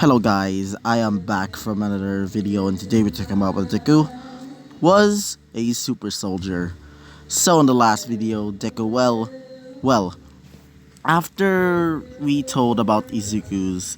Hello guys, I am back from another video and today we're talking about what Deku was a super soldier. So in the last video, Deku, well, after we told about Izuku's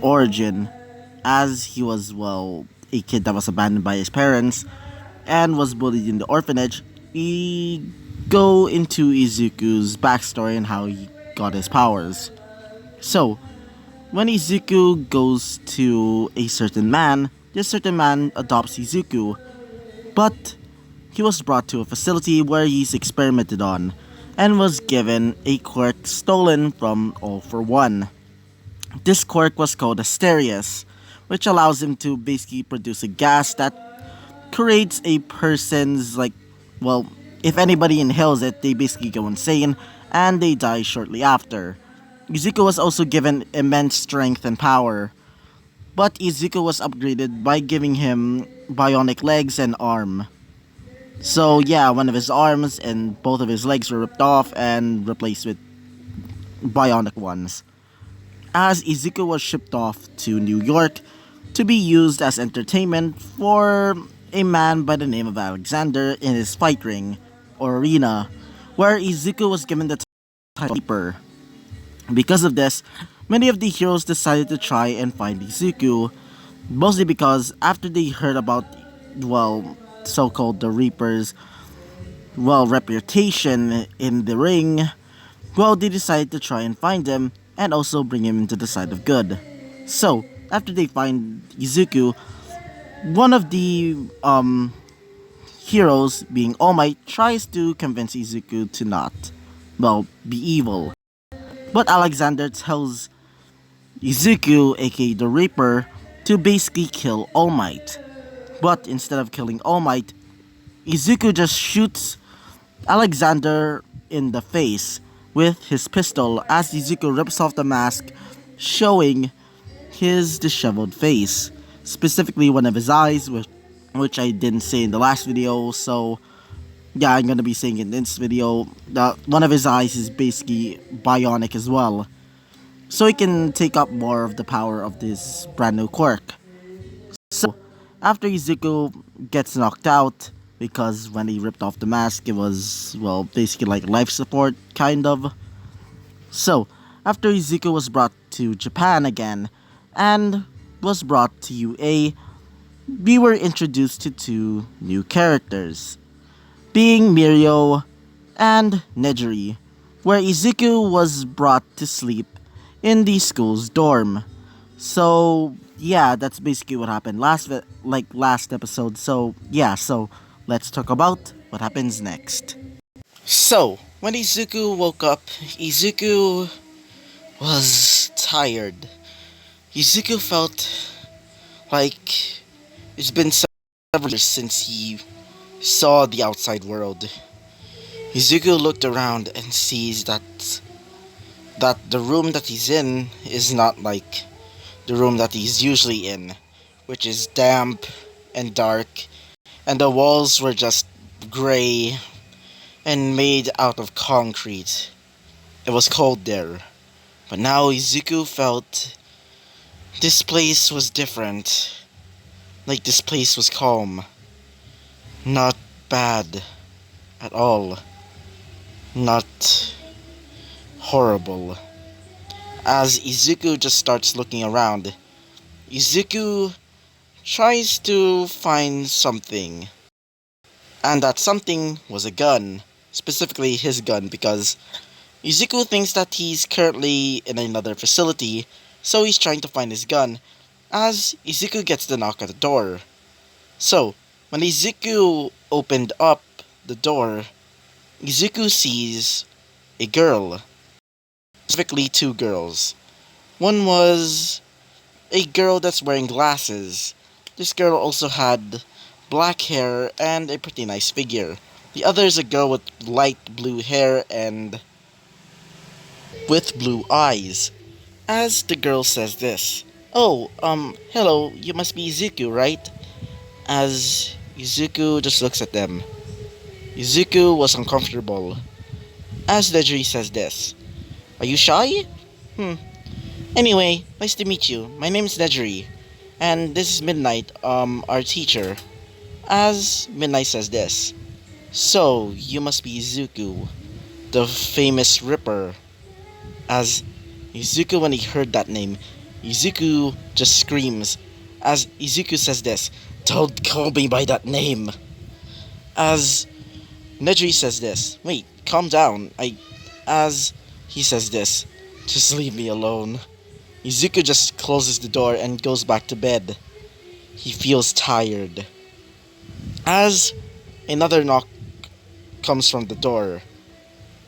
origin, as he was, a kid that was abandoned by his parents and was bullied in the orphanage, we go into Izuku's backstory and how he got his powers. So, when Izuku goes to a certain man, this certain man adopts Izuku, but he was brought to a facility where he's experimented on and was given a quirk stolen from All for One. This quirk was called Asterius, which allows him to basically produce a gas that creates a person's, if anybody inhales it, they basically go insane and they die shortly after. Izuku was also given immense strength and power, but Izuku was upgraded by giving him bionic legs and arm. So yeah, one of his arms and both of his legs were ripped off and replaced with bionic ones. As Izuku was shipped off to New York to be used as entertainment for a man by the name of Alexander in his fight ring, or arena, where Izuku was given the title Keeper. Because of this, many of the heroes decided to try and find Izuku, mostly because after they heard about, so-called the Reaper's, reputation in the ring, they decided to try and find him and also bring him into the side of good. So, after they find Izuku, one of the, heroes, being All Might, tries to convince Izuku to not, be evil. But Alexander tells Izuku, aka the Reaper, to basically kill All Might. But instead of killing All Might, Izuku just shoots Alexander in the face with his pistol as Izuku rips off the mask, showing his disheveled face, specifically one of his eyes, which I didn't say in the last video, so yeah, I'm gonna be saying in this video that one of his eyes is basically bionic as well, so he can take up more of the power of this brand new quirk. So, after Izuku gets knocked out, because when he ripped off the mask, it was, basically like life support, kind of. So, after Izuku was brought to Japan again, and was brought to UA, we were introduced to two new characters, being Mirio and Nejiri, where Izuku was brought to sleep in the school's dorm. So yeah, that's basically what happened last episode. So yeah, so let's talk about what happens next. So when Izuku woke up, Izuku was tired. Izuku felt like it's been several years since he saw the outside world. Izuku looked around and sees that the room that he's in is not like the room that he's usually in, which is damp and dark, and the walls were just gray and made out of concrete. It was cold there, but now Izuku felt this place was different. Like this place was calm. Not bad at all. Not horrible. As Izuku just starts looking around, Izuku tries to find something. And that something was a gun. Specifically his gun, because Izuku thinks that he's currently in another facility, so he's trying to find his gun, as Izuku gets the knock at the door. So, when Izuku opened up the door, Izuku sees a girl. Specifically two girls. One was a girl that's wearing glasses. This girl also had black hair and a pretty nice figure. The other is a girl with light blue hair and with blue eyes. As the girl says this, "Oh, hello, you must be Izuku, right?" As Izuku just looks at them. Izuku was uncomfortable. As Nejiri says this, "Are you shy?" Anyway, nice to meet you. My name is Nejri, and this is Midnight, our teacher. As Midnight says this, so you must be Izuku, the famous Ripper. As Izuku, when he heard that name, Izuku just screams. As Izuku says this, don't call me by that name. As Nejri says this, wait, calm down. As he says this, just leave me alone. Izuku just closes the door and goes back to bed. He feels tired. As another knock comes from the door.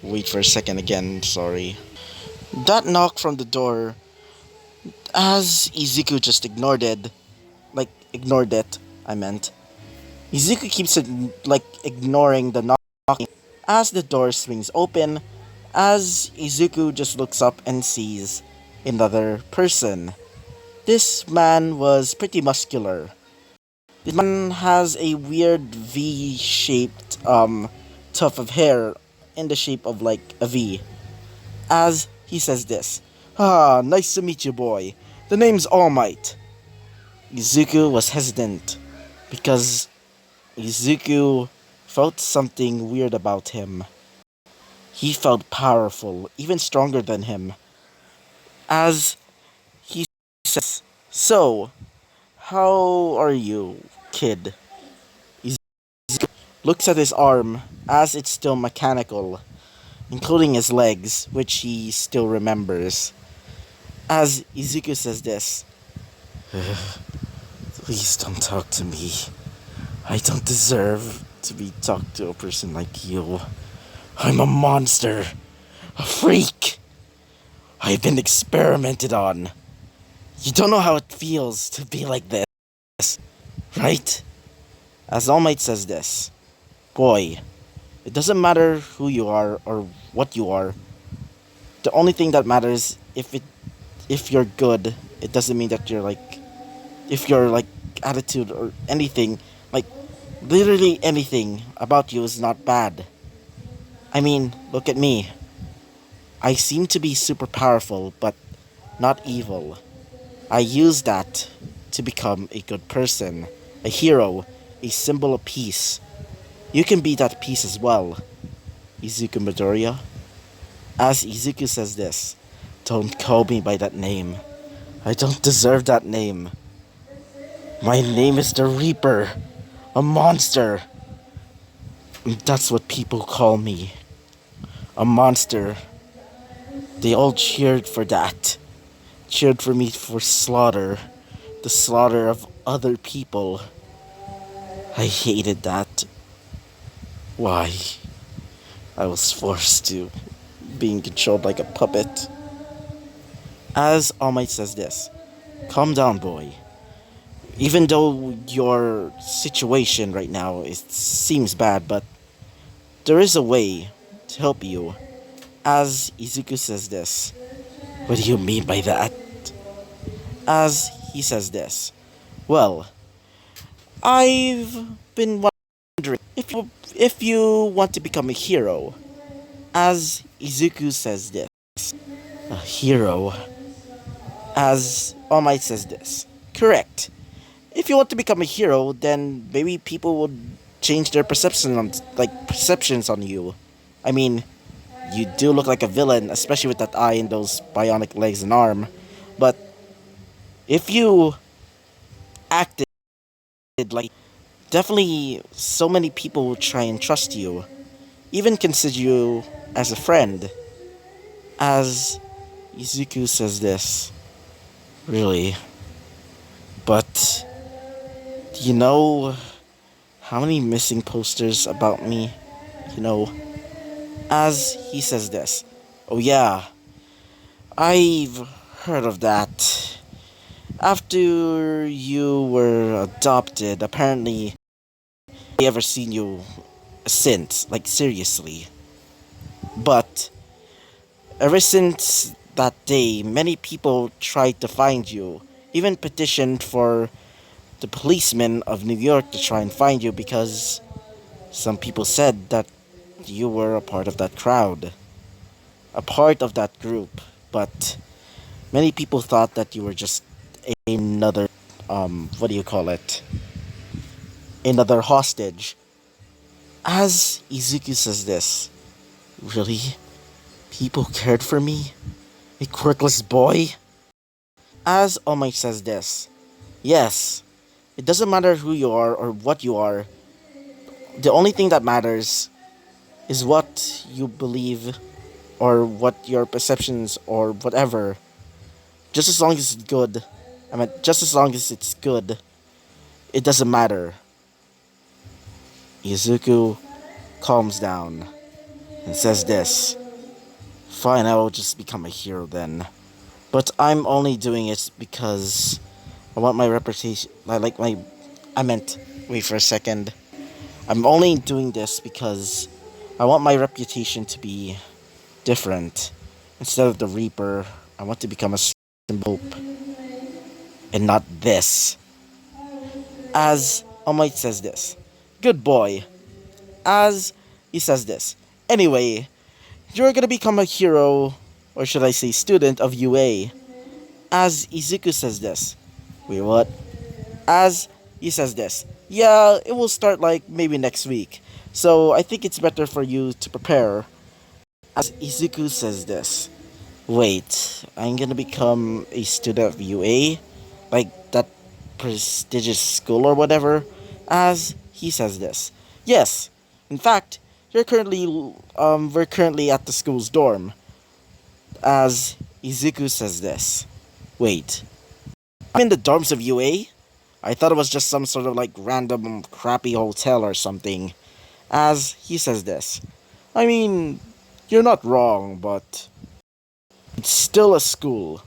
Wait for a second again, sorry. That knock from the door, as Izuku just ignored it, I meant. Izuku keeps it, ignoring the knocking. As the door swings open, as Izuku just looks up and sees another person. This man was pretty muscular. This man has a weird V-shaped tuft of hair in the shape of like a V. As he says this, "Ah, nice to meet you, boy. The name's All Might." Izuku was hesitant because Izuku felt something weird about him. He felt powerful, even stronger than him. As he says, "So, how are you, kid?" Izuku looks at his arm as it's still mechanical, including his legs, which he still remembers. As Izuku says this, "Please don't talk to me. I don't deserve to be talked to a person like you. I'm a monster, a freak. I've been experimented on. You don't know how it feels to be like this, right?" As All Might says this, "Boy, it doesn't matter who you are or what you are. The only thing that matters if you're good, it doesn't mean that if your attitude or anything, like literally anything about you is not bad. I mean, look at me. I seem to be super powerful, but not evil. I use that to become a good person, a hero, a symbol of peace. You can be that peace as well, Izuku Midoriya." As Izuku says this, "Don't call me by that name. I don't deserve that name. My name is the Reaper, a monster. That's what people call me. A monster. They all cheered for that. Cheered for me for slaughter. The slaughter of other people. I hated that. Why? I was forced to. Being controlled like a puppet." As All Might says this, "Calm down, boy. Even though your situation right now seems bad, but there is a way to help you." As Izuku says this, "What do you mean by that?" As he says this, "Well, I've been wondering if you want to become a hero." As Izuku says this, "A hero?" As All Might says this, "Correct. If you want to become a hero, then maybe people would change their perceptions on you. I mean, you do look like a villain, especially with that eye and those bionic legs and arm. But if you acted like definitely so many people will try and trust you, even consider you as a friend." As Izuku says this, "Really? But do you know how many missing posters about me? You know?" As he says this, "Oh yeah, I've heard of that. After you were adopted, apparently I ever seen you since, like seriously. But ever since that day, many people tried to find you, even petitioned for the policemen of New York to try and find you because some people said that you were a part of that crowd, a part of that group. But Many people thought that you were just another, what do you call it? Another hostage. As Izuku says this, really? People cared for me? A quirkless boy? As All Might says this, yes, it doesn't matter who you are or what you are. The only thing that matters is what you believe or what your perceptions or whatever. Just as long as it's good. Just as long as it's good, it doesn't matter. Izuku calms down and says this. Fine, I will just become a hero then. But I'm only doing it because I want my reputation. I meant, wait for a second. I'm only doing this because I want my reputation to be different. Instead of the Reaper, I want to become a symbol and not this. As All Might says this. Good boy. As he says this. Anyway, you're gonna become a hero, or should I say student of UA. As Izuku says this. Wait, what? As he says this. Yeah, it will start like maybe next week. So I think it's better for you to prepare. As Izuku says this. Wait, I'm gonna become a student of UA? Like that prestigious school or whatever? As he says this. Yes, in fact, we're currently at the school's dorm. As Izuku says this. Wait, I'm in the dorms of UA? I thought it was just some sort of like random crappy hotel or something. As he says this. I mean, you're not wrong, but it's still a school.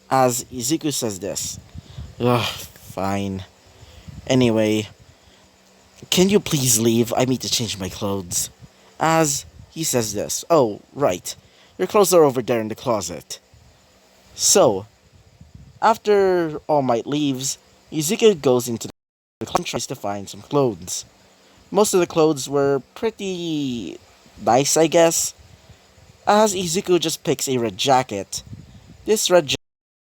As Izuku says this. Ugh, fine. Anyway, can you please leave? I need to change my clothes. As he says this. Oh, right. Your clothes are over there in the closet. So, after All Might leaves, Izuku goes into the closet and tries to find some clothes. Most of the clothes were pretty nice, I guess. As Izuku just picks a red jacket. This red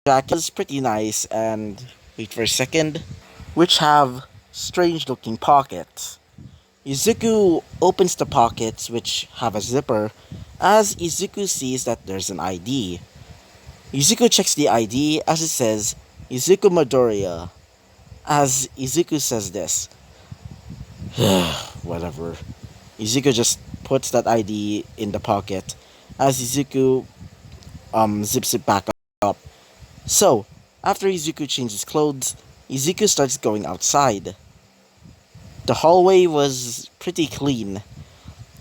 jacket is pretty nice and, wait for a second, which have strange looking pockets. Izuku opens the pockets, which have a zipper, as Izuku sees that there's an ID. Izuku checks the ID as it says Izuku Midoriya. As Izuku says this. Whatever. Izuku just puts that ID in the pocket as Izuku zips it back up. So, after Izuku changes clothes, Izuku starts going outside. The hallway was pretty clean.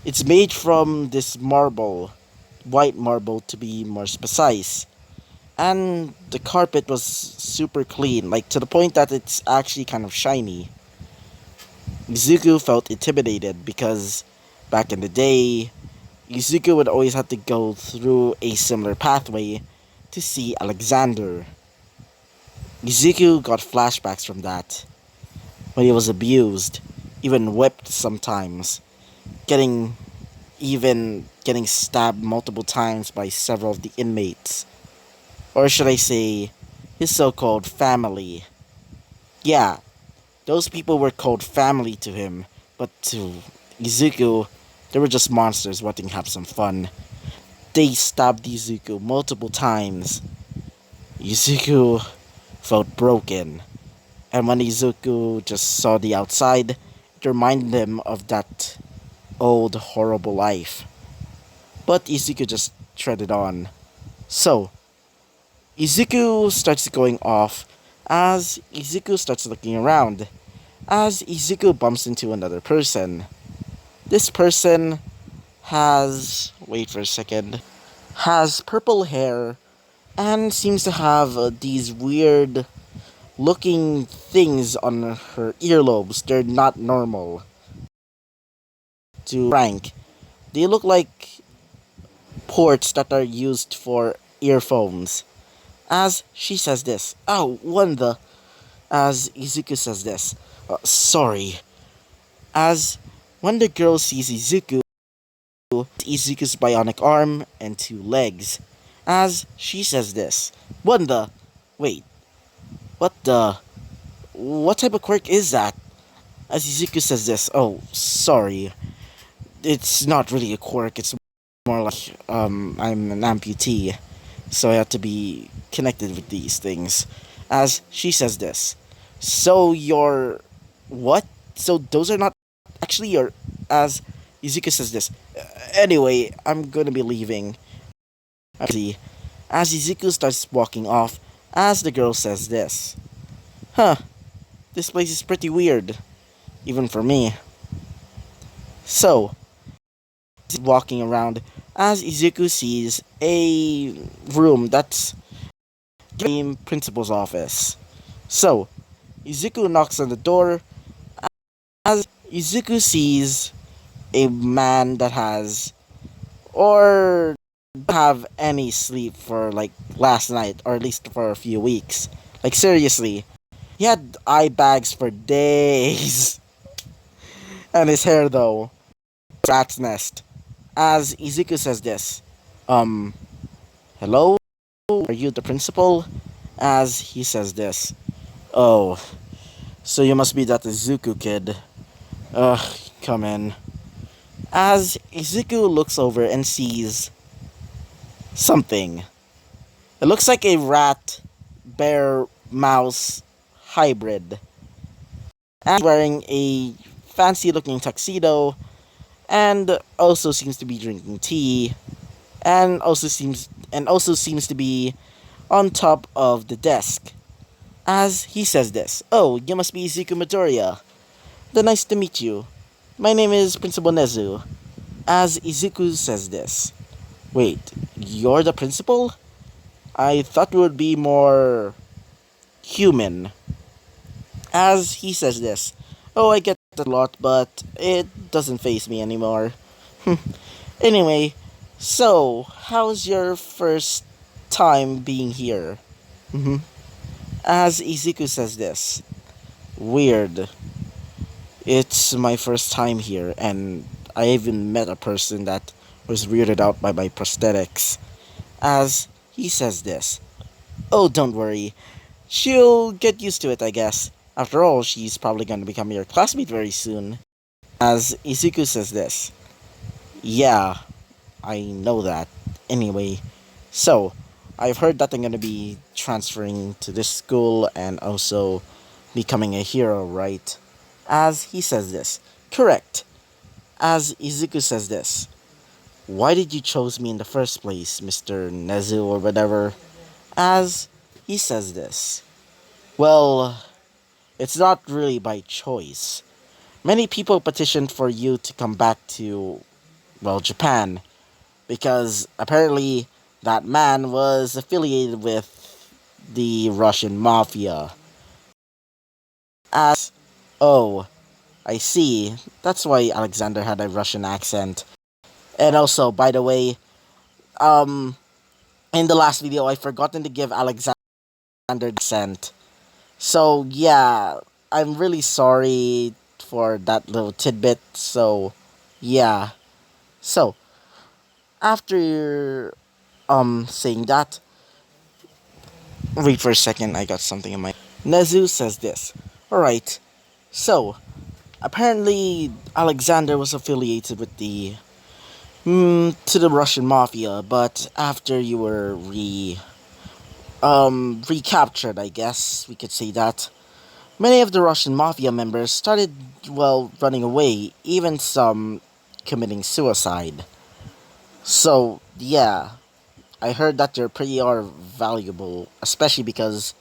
It's made from this marble, white marble to be more precise. And the carpet was super clean, like to the point that it's actually kind of shiny. Izuku felt intimidated because back in the day, Izuku would always have to go through a similar pathway to see Alexander. Izuku got flashbacks from that, when he was abused, even whipped sometimes, getting stabbed multiple times by several of the inmates. Or should I say, his so-called family. Yeah, those people were called family to him, but to Izuku, they were just monsters wanting to have some fun. They stabbed Izuku multiple times. Izuku felt broken, and when Izuku just saw the outside, it reminded him of that old horrible life. But Izuku just treaded on. So, Izuku starts going off as Izuku starts looking around, as Izuku bumps into another person. This person has, wait for a second, has purple hair and seems to have these weird looking things on her earlobes. They're not normal. To Frank, they look like ports that are used for earphones. As she says this, oh, wonder. As Izuku says this, sorry. As when the girl sees Izuku's bionic arm and two legs, as she says this. What the? Wait, what the? What type of quirk is that? As Izuku says this. Oh, sorry. It's not really a quirk, it's more like, I'm an amputee, so I have to be connected with these things. As she says this. So you're. What? So those are not actually your. As Izuku says this. Anyway, I'm gonna be leaving. See. As Izuku starts walking off, as the girl says this. Huh, this place is pretty weird, even for me. So, walking around as Izuku sees a room that's the principal's office. So, Izuku knocks on the door as Izuku sees a man that has or have any sleep for like last night or at least for a few weeks. Like seriously, he had eye bags for days. And his hair though, rat's nest. As Izuku says this, um, hello? Are you the principal? As he says this, oh, so you must be that Izuku kid. Ugh, come in. As Izuku looks over and sees something. It looks like a rat, bear, mouse hybrid. And wearing a fancy looking tuxedo and also seems to be drinking tea and also seems to be on top of the desk. As he says this, oh, you must be Izuku Midoriya. Then nice to meet you. My name is Principal Nezu. As Izuku says this, wait, you're the principal? I thought you would be more human. As he says this, oh, I get that a lot, but it doesn't faze me anymore. Anyway, so, how's your first time being here? Mhm. As Izuku says this, weird. It's my first time here, and I even met a person that was weirded out by my prosthetics. As he says this, oh, don't worry. She'll get used to it, I guess. After all, she's probably going to become your classmate very soon. As Izuku says this, yeah, I know that. Anyway, so, I've heard that I'm going to be transferring to this school and also becoming a hero, right? As he says this, correct. As Izuku says this, why did you choose me in the first place, Mr. Nezu or whatever? As he says this, well, it's not really by choice. Many people petitioned for you to come back to, well, Japan, because apparently that man was affiliated with the Russian mafia. As, oh, I see. That's why Alexander had a Russian accent. And also, by the way, um, in the last video, I forgotten to give Alexander the accent. So, yeah, I'm really sorry for that little tidbit. So, yeah. So, after, saying that, wait for a second, I got something in my... Nezu says this. Alright, so, apparently Alexander was affiliated with the to the Russian mafia, but after you were recaptured, I guess we could say that. Many of the Russian mafia members started, well, running away, even some committing suicide. So, yeah, I heard that you're pretty are valuable, especially because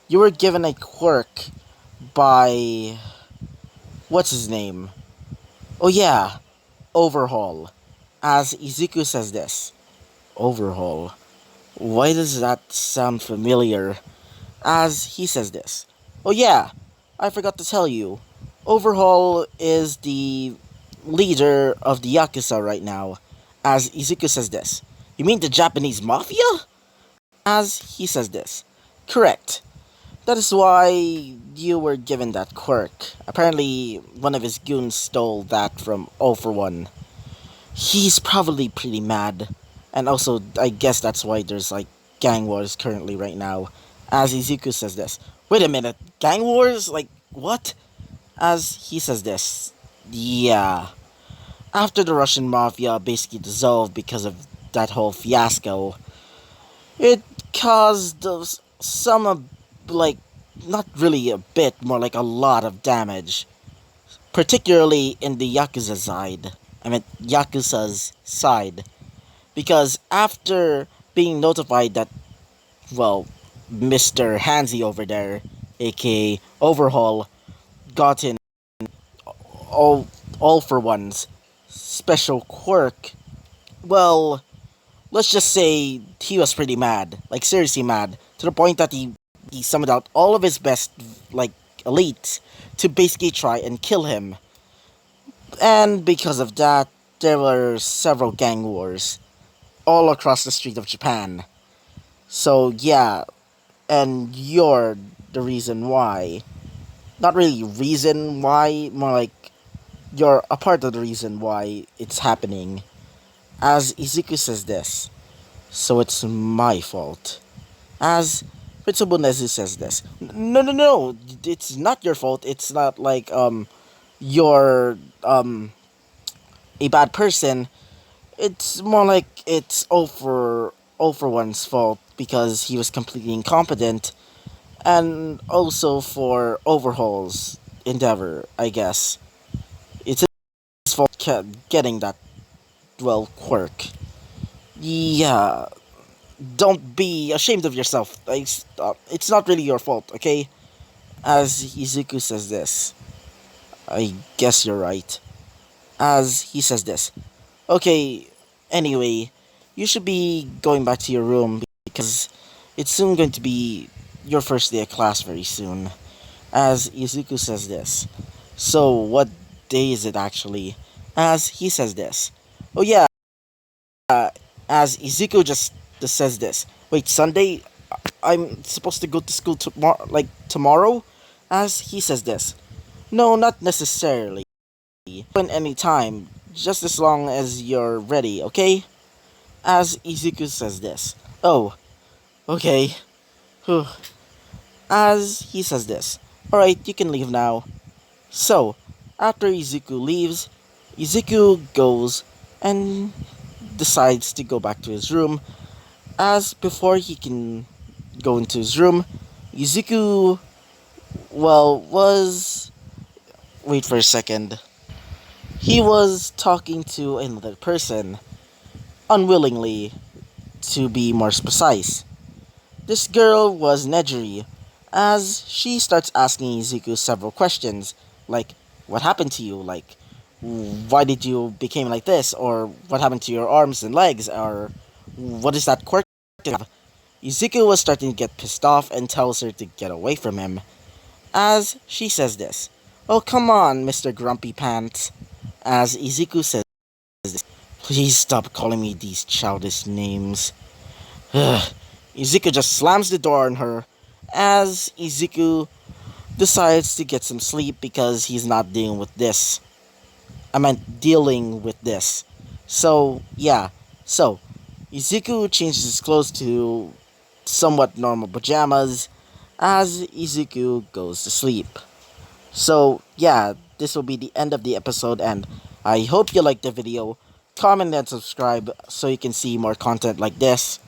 you were given a quirk by what's his name? Oh yeah, Overhaul. As Izuku says this, Overhaul. Why does that sound familiar? As he says this. Oh yeah, I forgot to tell you. Overhaul is the leader of the Yakuza right now. As Izuku says this. You mean the Japanese mafia? As he says this. Correct. That is why you were given that quirk. Apparently, one of his goons stole that from All for One. He's probably pretty mad. And also, I guess that's why there's like gang wars currently right now. As Izuku says this. Wait a minute, gang wars? Like, what? As he says this. Yeah. After the Russian mafia basically dissolved because of that whole fiasco, it caused some, like, not really a bit, more like a lot of damage. Particularly in the Yakuza side. I mean, Yakuza's side. Because after being notified that, well, Mr. Hansi over there, aka Overhaul, got in all, all for one's special quirk, well, let's just say he was pretty mad. Like, seriously mad. To the point that he summoned out all of his best, like, elites to basically try and kill him. And because of that, there were several gang wars all across the street of Japan. So, yeah, and you're the reason why. Not really reason why, more like you're a part of the reason why it's happening. As Izuku says this, so it's my fault. As Principal Nezu says this, no, no, no, it's not your fault. It's not like you're a bad person. It's more like it's all for one's fault because he was completely incompetent, and also for Overhaul's endeavor, I guess. It's his fault getting that, well, quirk. Yeah, don't be ashamed of yourself. It's not really your fault, okay? As Izuku says this, I guess you're right. As he says this, okay, anyway, you should be going back to your room because it's soon going to be your first day of class very soon. As Izuku says this. So, what day is it actually? As he says this. Oh yeah, as Izuku just says this. Wait, Sunday? I'm supposed to go to school tomorrow, like tomorrow? As he says this. No, not necessarily. When any time, just as long as you're ready, okay? As Izuku says this. Oh, okay. Whew. As he says this. Alright, you can leave now. So, after Izuku leaves, Izuku goes and decides to go back to his room. As before he can go into his room, Izuku, well, was. Wait for a second. He was talking to another person, unwillingly, to be more precise. This girl was Nejiri, as she starts asking Izuku several questions, like, what happened to you? Like, why did you become like this? Or what happened to your arms and legs? Or what is that quirk you have? Izuku was starting to get pissed off and tells her to get away from him, as she says this. Oh, come on, Mr. Grumpy Pants. As Izuku says this, please stop calling me these childish names. Ugh. Izuku just slams the door on her as Izuku decides to get some sleep because he's not dealing with this. I meant dealing with this. So, yeah. So, Izuku changes his clothes to somewhat normal pajamas as Izuku goes to sleep. So, yeah, this will be the end of the episode, and I hope you liked the video. Comment and subscribe so you can see more content like this.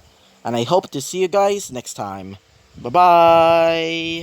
And I hope to see you guys next time. Bye bye!